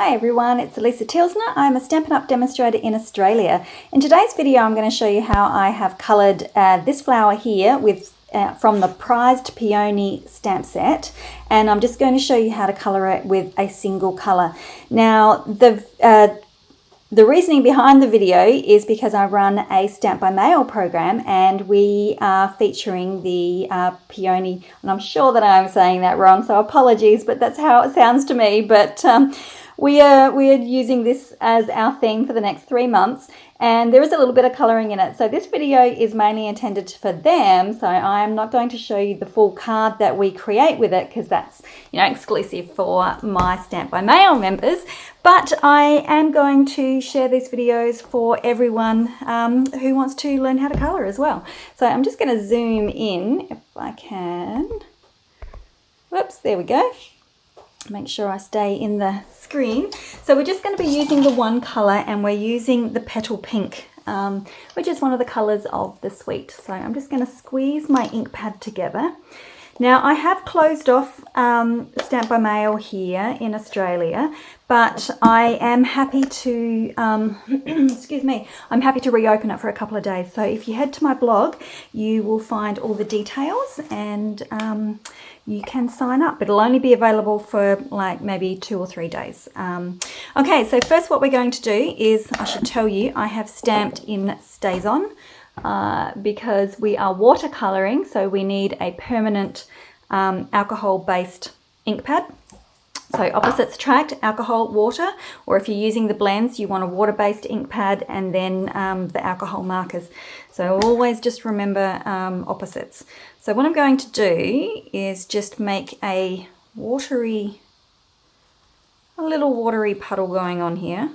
Hi everyone, it's Alisa Tilsner. I'm a Stampin' Up demonstrator in Australia. In today's video I'm going to show you how I have coloured this flower here with from the Prized Peony Stamp Set, and I'm just going to show you how to colour it with a single colour. Now the reasoning behind the video is because I run a Stamp by Mail program and we are featuring the Peony, and I'm sure that I'm saying that wrong, so apologies, but that's how it sounds to me. But we are using this as our theme for the next 3 months, and there is a little bit of colouring in it. So this video is mainly intended for them, so I am not going to show you the full card that we create with it because that's, you know, exclusive for my Stamp by Mail members. But I am going to share these videos for everyone who wants to learn how to colour as well. So I'm just going to zoom in if I can. Whoops, there we go. Make sure I stay in the screen. So we're just going to be using the one colour, and we're using the Petal Pink, which is one of the colours of the suite. So I'm just going to squeeze my ink pad together. Now I have closed off Stamp by Mail here in Australia, but I am happy to, excuse me, I'm happy to reopen it for a couple of days. So if you head to my blog, you will find all the details, and you can sign up. It'll only be available for like maybe 2 or 3 days. Okay, so first what we're going to do is, I should tell you, I have stamped in Stays On. Because we are watercolouring, so we need a permanent alcohol-based ink pad. So opposites attract, alcohol, water, or if you're using the blends, you want a water-based ink pad and then the alcohol markers. So always just remember opposites. So what I'm going to do is just make a little watery puddle going on here.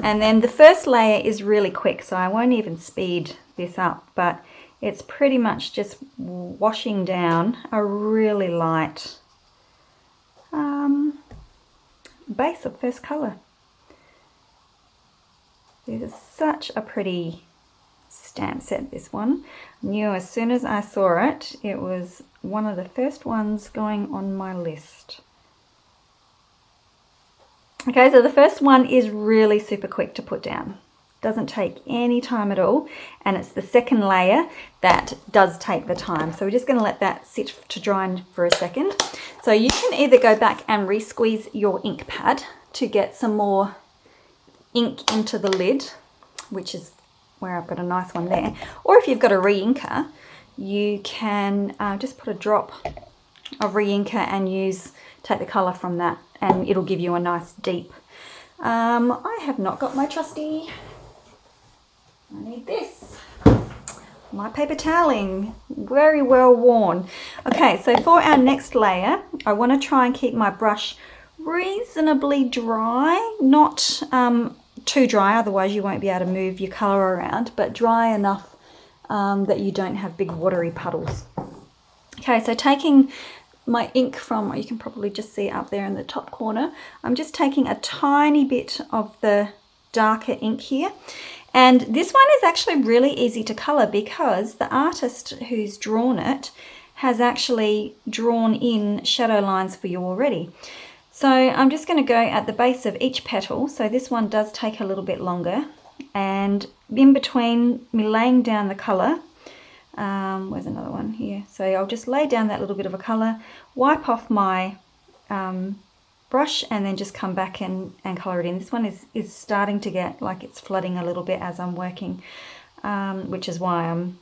And then the first layer is really quick, so I won't even speed this up, but it's pretty much just washing down a really light base of first colour. This is such a pretty stamp set, this one. I knew as soon as I saw it, it was one of the first ones going on my list. Okay, so the first one is really super quick to put down. Doesn't take any time at all, and it's the second layer that does take the time. So we're just going to let that sit to dry for a second. So you can either go back and re-squeeze your ink pad to get some more ink into the lid, which is where I've got a nice one there, or if you've got a re-inker, you can just put a drop of re-inker and take the colour from that, and it'll give you a nice deep. I have not got my trusty, I need this, my paper toweling, very well worn. Okay, so for our next layer, I want to try and keep my brush reasonably dry, not too dry, otherwise you won't be able to move your colour around, but dry enough that you don't have big watery puddles. Okay, so taking my ink from, you can probably just see it up there in the top corner, I'm just taking a tiny bit of the darker ink here, and this one is actually really easy to colour because the artist who's drawn it has actually drawn in shadow lines for you already. So I'm just going to go at the base of each petal, so this one does take a little bit longer, and in between me laying down the colour, where's another one here? So I'll just lay down that little bit of a colour, wipe off my brush, and then just come back and colour it in. This one is starting to get like it's flooding a little bit as I'm working, which is why I'm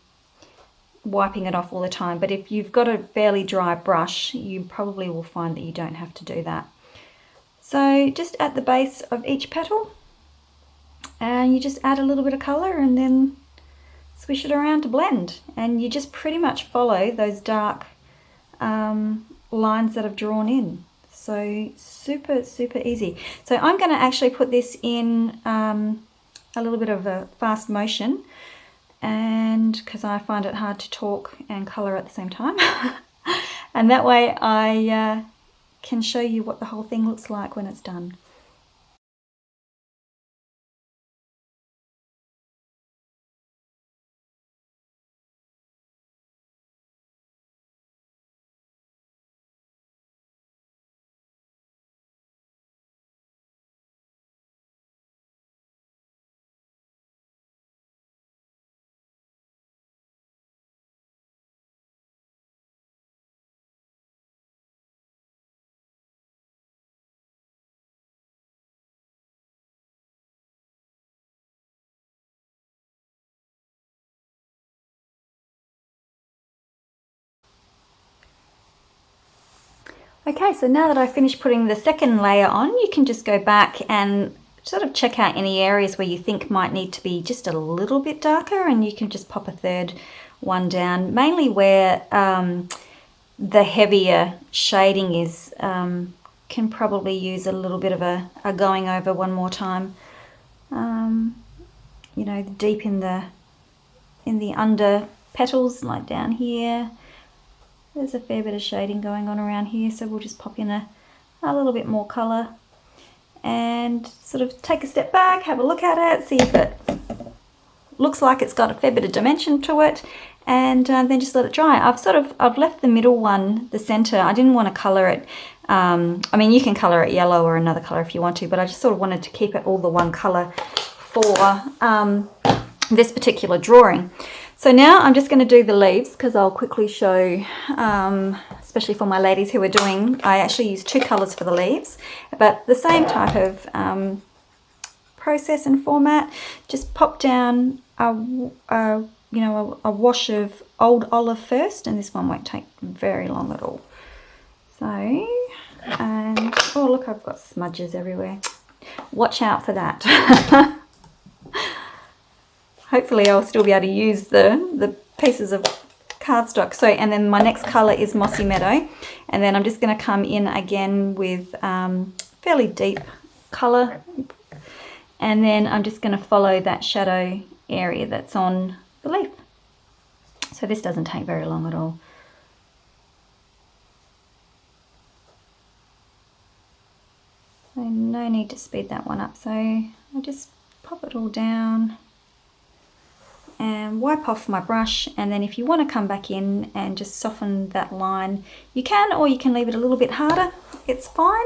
wiping it off all the time. But if you've got a fairly dry brush, you probably will find that you don't have to do that. So just at the base of each petal, and you just add a little bit of colour and then swish it around to blend, and you just pretty much follow those dark lines that I've drawn in. So super easy. So I'm going to actually put this in a little bit of a fast motion, and because I find it hard to talk and colour at the same time and that way I can show you what the whole thing looks like when it's done. Okay, so now that I've finished putting the second layer on, you can just go back and sort of check out any areas where you think might need to be just a little bit darker, and you can just pop a third one down, mainly where the heavier shading is. Can probably use a little bit of a going over one more time. You know, deep in the under petals, like down here. There's a fair bit of shading going on around here, so we'll just pop in a little bit more colour and sort of take a step back, have a look at it, see if it looks like it's got a fair bit of dimension to it, and then just let it dry. I've left the middle one, the centre. I didn't want to colour it. I mean, you can colour it yellow or another colour if you want to, but I just sort of wanted to keep it all the one colour for this particular drawing. So now I'm just going to do the leaves, because I'll quickly show, especially for my ladies who are doing, I actually use two colours for the leaves, but the same type of process and format. Just pop down you know, a wash of old olive first, and this one won't take very long at all. So, and oh look, I've got smudges everywhere. Watch out for that. Hopefully I'll still be able to use the pieces of cardstock. So, and then my next colour is Mossy Meadow, and then I'm just going to come in again with fairly deep colour, and then I'm just going to follow that shadow area that's on the leaf. So this doesn't take very long at all. So no need to speed that one up, so I'll just pop it all down and wipe off my brush, and then if you want to come back in and just soften that line, you can, or you can leave it a little bit harder, it's fine.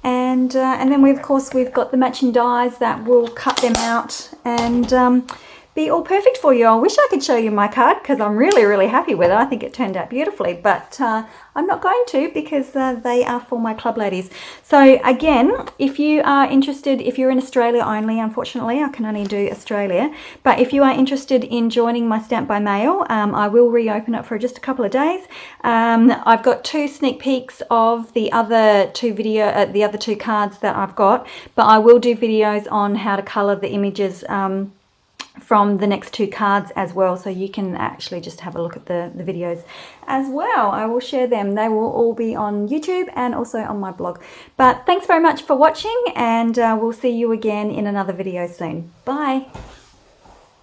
And then we've got the matching dies that will cut them out and be all perfect for you. I wish I could show you my card, because I'm really happy with it. I think it turned out beautifully, but I'm not going to, because they are for my club ladies. So again, if you are interested, if you're in Australia only, unfortunately I can only do Australia, but if you are interested in joining my Stamp by Mail, I will reopen it for just a couple of days. I've got 2 sneak peeks of the other two cards that I've got, but I will do videos on how to colour the images from the next 2 cards as well, so you can actually just have a look at the videos as well. I will share them. They will all be on YouTube and also on my blog. But thanks very much for watching, and we'll see you again in another video soon. Bye.